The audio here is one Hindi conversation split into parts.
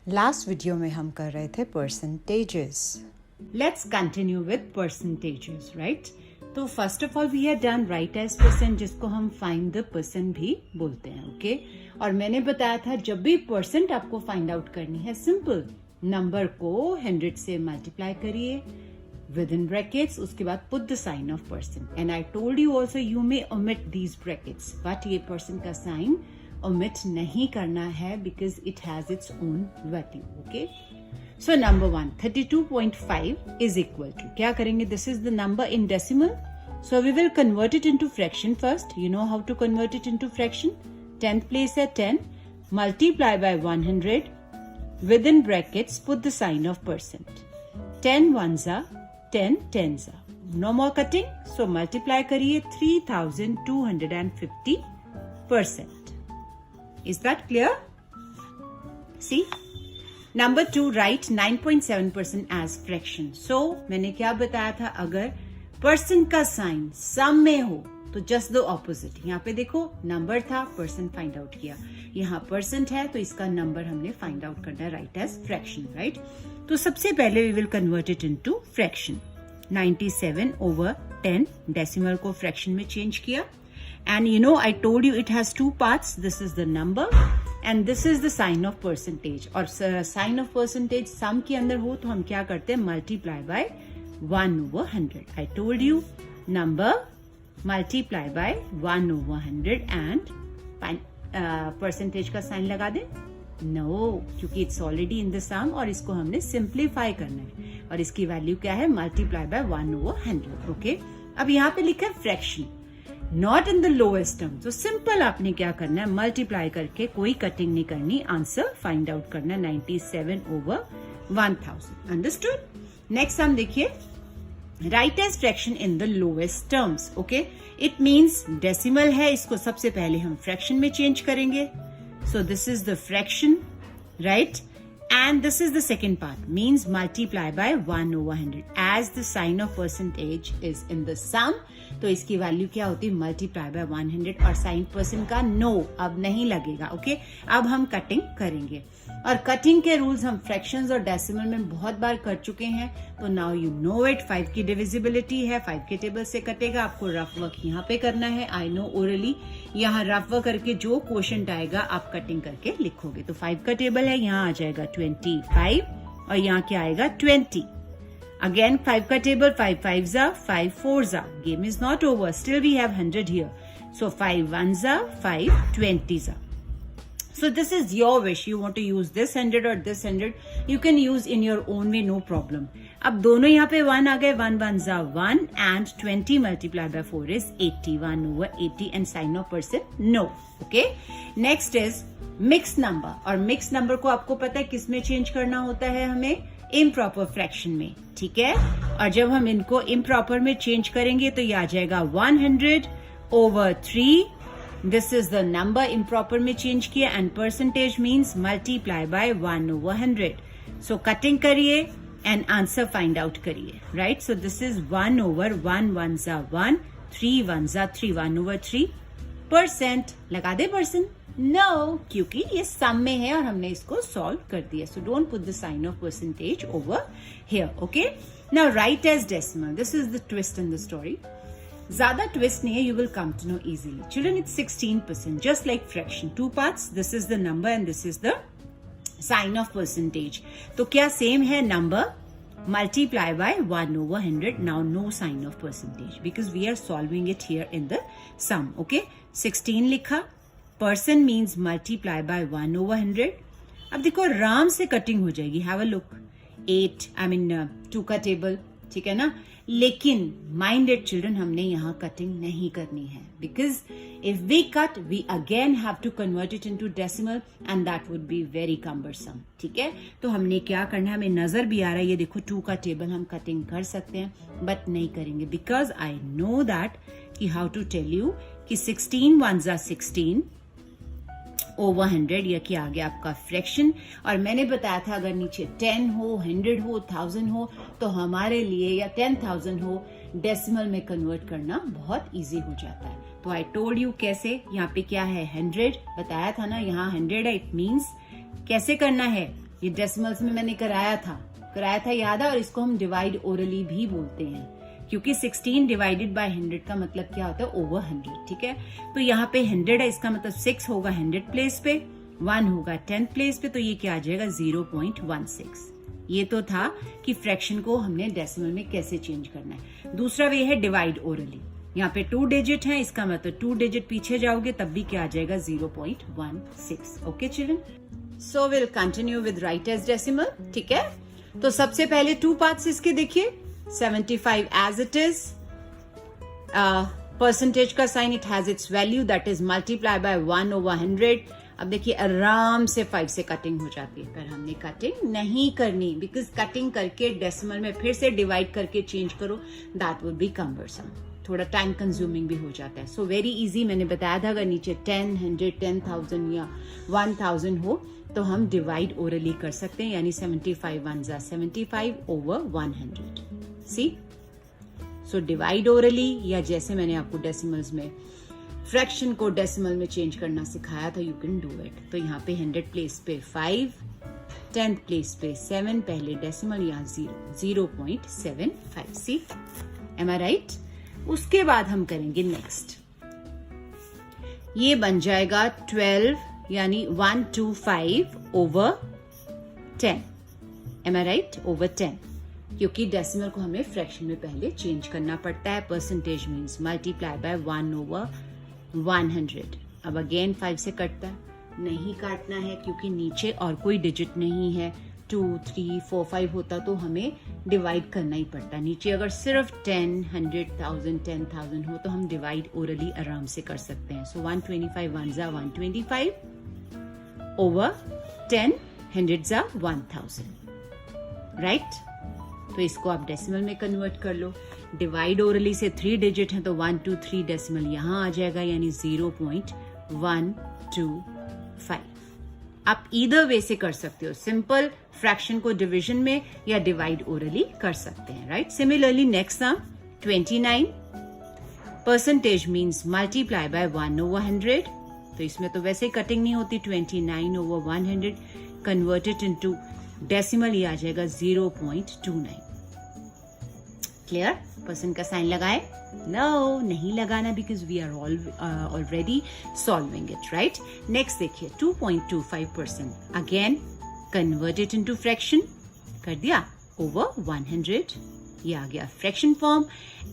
लास्ट वीडियो में हम कर रहे थे percentages. Let's continue with percentages, right? तो first of all we have done write as percent, जिसको हम फाइंड द परसेंट भी बोलते हैं, ओके? और मैंने बताया था जब भी परसेंट आपको फाइंड आउट करनी है, सिंपल नंबर को 100 से मल्टीप्लाई करिए विद इन ब्रैकेट्स, उसके बाद put the sign of percent. And I told you also you may omit these brackets, but ये परसेंट का साइन ओमिट नहीं करना है because it has its own value, okay? So number 1, 32.5 is equal to, क्या करेंगे? This is the number in decimal. So we will convert it into fraction first. You know how to convert it into fraction? 10th place है 10. Multiply by 100. Within brackets, put the sign of percent. 10 ones are, 10 tens are. No more cutting. So multiply करिए 3250%. Is that clear? See? Number 2, write 9.7% as fraction. So मैंने क्या बताया था, अगर परसेंट का साइन सम में हो तो जस्ट द ऑपोजिट. यहाँ पे देखो नंबर था, परसेंट फाइंड आउट किया. यहाँ परसेंट है तो इसका नंबर हमने फाइंड आउट करना है, राइट एज फ्रैक्शन, राइट? तो सबसे पहले we will convert it into fraction. 97/10 decimal को फ्रैक्शन में चेंज किया. And you know, I told you it has two parts. This is the number and this is the sign of percentage. और sign of percentage sum के अंदर हो तो हम क्या करते हैं? Multiply by 1/100. I told you number multiply by 1/100 and percentage का sign लगा दें? No, क्योंकि it's already in the sum और इसको हमने simplify करना है और इसकी वैल्यू क्या है? Multiply by 1/100. Okay? अब यहाँ पे लिखा है fraction. Not in the lowest term. तो सिंपल आपने क्या करना है? मल्टीप्लाई करके, कोई कटिंग नहीं करनी, आंसर फाइंड आउट करना है 97/1000. अंडरस्टूड? नेक्स्ट हम देखिए, write as fraction in the lowest terms. Okay, it means decimal है, इसको सबसे पहले हम फ्रैक्शन में चेंज करेंगे. So this is the fraction, right? And this is the second part, means multiply by 1/100. As the sign of percentage is in the sum, तो इसकी वैल्यू क्या होती है? Multiply by 100. और साइन परसेंट का नो अब नहीं लगेगा, ओके? अब हम कटिंग करेंगे और कटिंग के रूल्स हम फ्रैक्शंस और डेसिमल में बहुत बार कर चुके हैं. तो नाउ यू नो इट. 5 की डिविजिबिलिटी है, 5 के टेबल से कटेगा. आपको रफ वर्क यहाँ पे करना है. आई नो ओरली यहाँ रफ वर्क करके जो क्वोशंट आएगा आप कटिंग करके लिखोगे. तो 5 का टेबल है, यहाँ आ जाएगा 25 और यहाँ क्या आएगा? 20. Again 5 का table, 5 5s are, 5 4s are. Game is not over. Still we have 100 here. So 5 1s are, 5 20s are. So this is your wish. You want to use this 100 or this 100. You can use in your own way, no problem. अब दोनों यहाँ पे 1 आ गए. 1 1s are 1 and 20 multiplied by 4 is 80. 1/80 and sign of percent no. Okay. Next is mixed number. और mixed number को आपको पता है किस में चेंज करना होता है? हमें इम्प्रॉपर फ्रैक्शन में, ठीक है? और जब हम इनको इम्प्रॉपर में चेंज करेंगे तो ये आ जाएगा 100/3. This is the number improper में चेंज किया and percentage means multiply by 1/100. So cutting करिए एंड आंसर फाइंड आउट करिए, right? So this is 1/1 1s are 1, 3 1s are 3, 1/3%. लगा दे परसेंट? No, क्योंकि ये सम में है और हमने इसको सॉल्व कर दिया. So don't put the sign of percentage over here, okay? Now write as decimal. This is the twist in the story. ज्यादा ट्विस्ट नहीं है, you will come to know easily. Children, it's 16%, just like fraction. 2 parts. This is the number and this is the sign of percentage. तो क्या सेम है? Number multiply by 1/100. Now no sign of percentage because we are solving it here in the sum, okay? 16 लिखा. Percent means multiply by 1/100. अब देखो आराम से कटिंग हो जाएगी. Have a look. 2 का टेबल, ठीक है ना? लेकिन माइंडेड चिल्ड्रन, हमने यहाँ कटिंग नहीं करनी है because if we cut we again have to convert it into decimal and that would be very cumbersome, ठीक है? तो हमने क्या करना है? हमें नजर भी आ रहा है, ये देखो 2 का टेबल हम कटिंग कर सकते हैं बट नहीं करेंगे बिकॉज आई नो दैट कि हाउ टू टेल यू कि 16 1s are 16 over 100. ये क्या आ गया? आपका फ्रैक्शन. और मैंने बताया था अगर नीचे 10 हो, 100 हो, 1000 हो तो हमारे लिए, या 10,000 हो, डेसिमल में कन्वर्ट करना बहुत इजी हो जाता है. तो आई टोल्ड यू कैसे. यहाँ पे क्या है? 100 बताया था ना, यहाँ 100 है. इट मीन्स कैसे करना है? ये डेसिमल्स में मैंने कराया था याद है। और इसको हम डिवाइड ओरली भी बोलते हैं, क्योंकि 16 डिवाइडेड बाय 100 का मतलब क्या होता है, ओवर 100, ठीक है। तो यहाँ पे 100 है, इसका मतलब 6 होगा 100 प्लेस पे, 1 होगा 10th प्लेस पे, तो ये क्या आ जाएगा 0.16। ये तो था कि फ्रैक्शन को हमने डेसिमल में कैसे चेंज करना है। दूसरा वे है डिवाइड ओरली। यहाँ पे 2 डिजिट है, इसका मतलब 2 डिजिट पीछे जाओगे तब भी क्या आ जाएगा 0.16। Okay children, so will continue with write as decimal, ठीक है। तो सबसे पहले 2 पार्ट्स इसके देखिए, 75 एज इट इज, परसेंटेज का sign it has its value that is multiply by 1/100। अब देखिए आराम से 5 से कटिंग हो जाती है, पर हमने कटिंग नहीं करनी, बिकॉज कटिंग करके डेसिमल में फिर से डिवाइड करके चेंज करो, दैट वुड बी कम्बरसम, थोड़ा टाइम कंज्यूमिंग भी हो जाता है। सो वेरी इजी, मैंने बताया था अगर नीचे 10, 100, 10,000 या 1000 हो तो हम डिवाइड ओरली कर सकते हैं, यानी 75 1s are 75 over 100। See, so divide orally, या जैसे मैंने आपको डेसिमल्स में फ्रैक्शन को डेसिमल में चेंज करना सिखाया था, यू कैन डू इट। तो यहाँ पे 100 प्लेस पे 5, 10th प्लेस पे 7, पहले डेसिमल यहाँ 0.75। सी, एम आई राइट? उसके बाद हम करेंगे नेक्स्ट, ये बन जाएगा 12, यानी 125 over 10, M I right, over 10, क्योंकि डेसिमल को हमें फ्रैक्शन में पहले चेंज करना पड़ता है। Percentage means multiply by 1/100। अब अगेन 5 से कटता है, नहीं काटना है क्योंकि नीचे और कोई डिजिट नहीं है। 2, 3, 4, 5 होता तो हमें डिवाइड करना ही पड़ता। नीचे अगर सिर्फ 10, 100,000, 10,000 हो तो हम डिवाइड ओरली आराम से कर सकते हैं। सो 125 1s are 125 over 10, 100s are 1000, right? तो इसको आप डेसिमल में कन्वर्ट कर लो। डिवाइड ओरली से 3 डिजिट है तो 1, 2, 3 डेसिमल यहां आ जाएगा, यानी 0.125। आप ईदर वे से कर सकते हो, सिंपल फ्रैक्शन को डिवीजन में या डिवाइड ओरली कर सकते हैं, right? Similarly next sum 29, percentage means multiply by 1/100। तो इसमें तो वैसे ही कटिंग नहीं होती, 29 over 100 कन्वर्टेड इनटू डेसिमल ये आ जाएगा 0.29। क्लियर? परसेंट का साइन लगाए? नो, नहीं लगाना, because we are already solving it, right? Next देखिए 2.25%, अगेन कन्वर्टेड इनटू फ्रैक्शन कर दिया, ओवर 100, ये आ गया fraction form,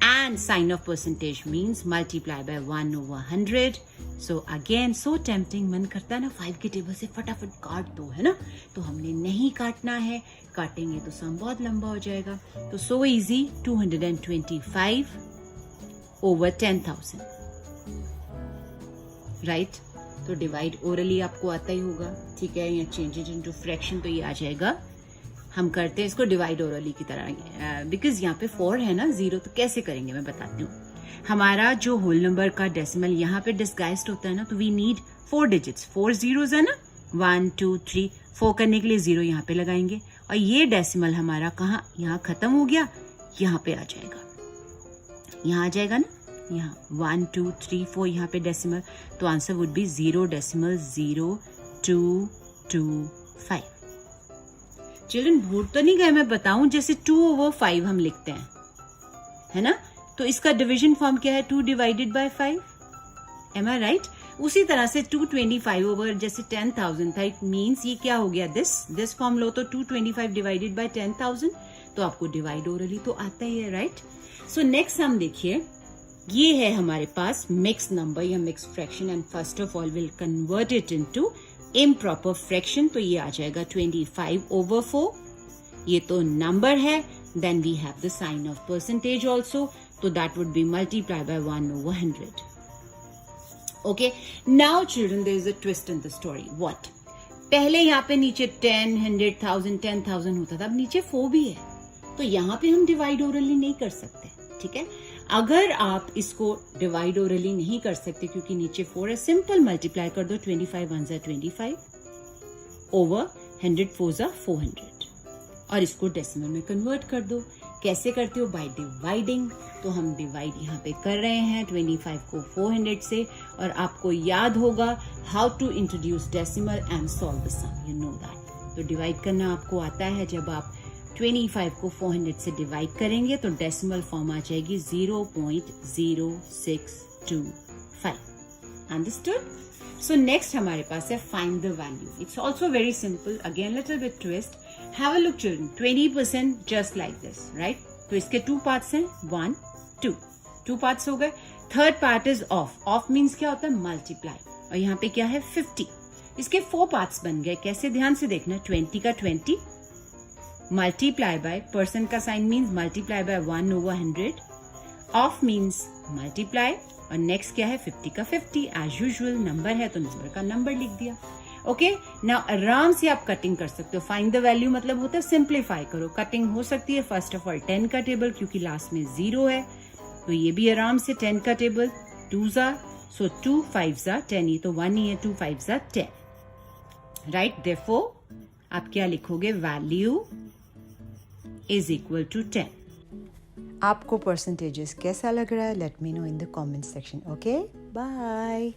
and sign of percentage means multiply by 1/100। So again so tempting, मन करता है ना 5 के टेबल से फटाफट काट दो, है ना? तो हमने नहीं काटना है, काटेंगे तो सम बहुत लंबा हो जाएगा। तो सो इजी, 225 over 10,000, राइट? तो डिवाइड ओरली आपको आता ही होगा, ठीक है? या चेंज इट इनटू फ्रैक्शन तो ये आ जाएगा। हम करते हैं इसको डिवाइड ओरली की तरह, बिकॉज यहाँ पे 4 है ना, 0, तो कैसे करेंगे मैं बताती हूँ। हमारा जो होल नंबर का डेसिमल यहाँ पे डिस्गाइज्ड होता है ना, तो वी नीड 4 डिजिट्स, 4 zeros है ना, 1, 2, 3, 4 करने के लिए 0 यहाँ पे लगाएंगे, और ये डेसिमल हमारा कहाँ, यहाँ खत्म हो गया, यहाँ पे आ जाएगा, यहाँ आ जाएगा ना, यहाँ 1, 2, 3, 4 यहाँ पे डेसिमल, तो आंसर वुड बी 0.0225। चिल्ड्रन भूल तो नहीं गए, मैं बताऊं, जैसे 2/5 हम लिखते हैं, है ना? तो इसका डिवीजन फॉर्म क्या है, 2 divided by 5, am I right? उसी तरह से 225 ओवर जैसे 10,000 था, इट मीन्स ये क्या हो गया, दिस फॉर्म लो तो 225 डिवाइडेड बाय 10,000, तो आपको डिवाइड ओरली तो आता ही है, राइट? सो नेक्स्ट हम देखिए, ये है हमारे पास मिक्स नंबर या mix fraction, and first of all will convert it into improper fraction. तो ये आ जाएगा 25 over 4, ये तो नंबर है, then we have the sign of percentage also, तो that would be multiply by 1/100। Okay, now children there is a twist in the story. What? पहले यहाँ पे नीचे 10, 100,000, 10,000 होता था, अब नीचे 4 भी है, तो यहाँ पे हम डिवाइड ओरली नहीं कर सकते, ठीक है? अगर आप इसको डिवाइड ओरली नहीं कर सकते क्योंकि नीचे 4 है, सिंपल मल्टीप्लाई कर दो, 25 1s are 25 over 100 4s are 400, और इसको डेसिमल में कन्वर्ट कर दो। कैसे करते हो? By dividing. तो हम डिवाइड यहाँ पे कर रहे हैं 25 को 400 से, और आपको याद होगा how to introduce decimal and solve the sum, you know that. तो डिवाइड करना आपको आता है. जब आप 25 को 400 से डिवाइड करेंगे तो डेसिमल फॉर्म आ जाएगी 0.0625. अंडरस्टूड? सो नेक्स्ट हमारे पास है find the value. It's also very simple. Again little bit twist. Have a look children. 20% just like this, right? तो इसके 2 पार्ट्स हैं. 1, 2. 2 पार्ट्स हो गए. Third part is of. Of means क्या होता है? मल्टीप्लाई. और यहाँ पे क्या है? 50. इसके 4 पार्ट्स बन गए. कैसे? ध्यान से देखना. 20 का 20 मल्टीप्लाई बाय, परसेंट का sign means multiply by 1/100. Of means multiply. और नेक्स्ट क्या है? 50 का 50. एज यूजुअल नंबर है तो नंबर का नंबर लिख दिया. ओके, नाउ आराम से आप कटिंग कर सकते हो. फाइंड द वैल्यू मतलब होता है सिंप्लीफाई करो. कटिंग हो सकती है फर्स्ट ऑफ ऑल 10 का टेबल, क्योंकि लास्ट में 0 है तो ये भी आराम से 10 का table. 2s are, so 2 5s are 10. ये तो 1 ही है. 2 5s are 10. राइट? देयरफॉर आप क्या लिखोगे? Value is equal to 10. आपको परसेंटेजेस कैसा लग रहा है? Let me know in the comment section. Okay, bye.